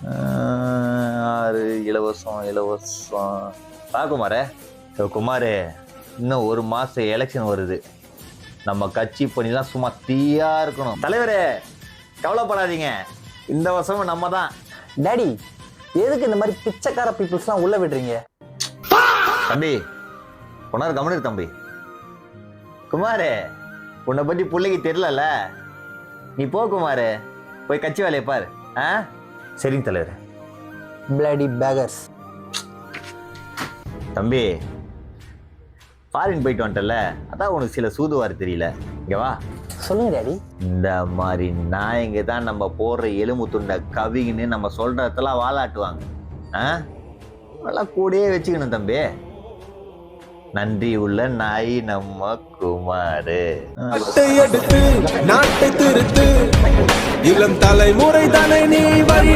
ஆறு இலவசம் இலவசம். குமாரே, குமாரே, இன்னும் ஒரு மாசம் எலெக்ஷன் வருது. நம்ம கட்சி பணிலாம் சும்மா தீயா இருக்கணும். தலைவரே, கவலைப்படாதீங்க, இந்த வருஷமும் நம்ம தான். டாடி, எதுக்கு இந்த மாதிரி பிச்சைக்கார பீப்புள்ஸ்லாம் உள்ள விடுறீங்க? தம்பி, உணர் கவனிரு தம்பி. குமாரே, உன்னை பத்தி பிள்ளைக்கு தெரியல. நீ போ குமாரே, போய் கட்சி வேலையை பாரு. சரிங்க தலைவர். பிளடி பேகர்ஸ். தம்பி, ஃபாரின் போயிட்டு வந்துட்டல, அதான் உனக்கு சில சூதுவாரு தெரியல. இங்க வா. சொல்லுங்க டாடி. இந்த மாதிரி நாயங்க தான் நம்ம போடுற எலும்பு துண்டை கவிங்கன்னு நம்ம சொல்றதெல்லாம் வாலாட்டுவாங்க. நல்லா கூடயே வச்சுக்கணும் தம்பி. நன்றி உள்ள நாய் நம்ம குமாரு. எடுத்து நாட்டை திருத்து, இளம் தலைமுறை தானே நீ வழி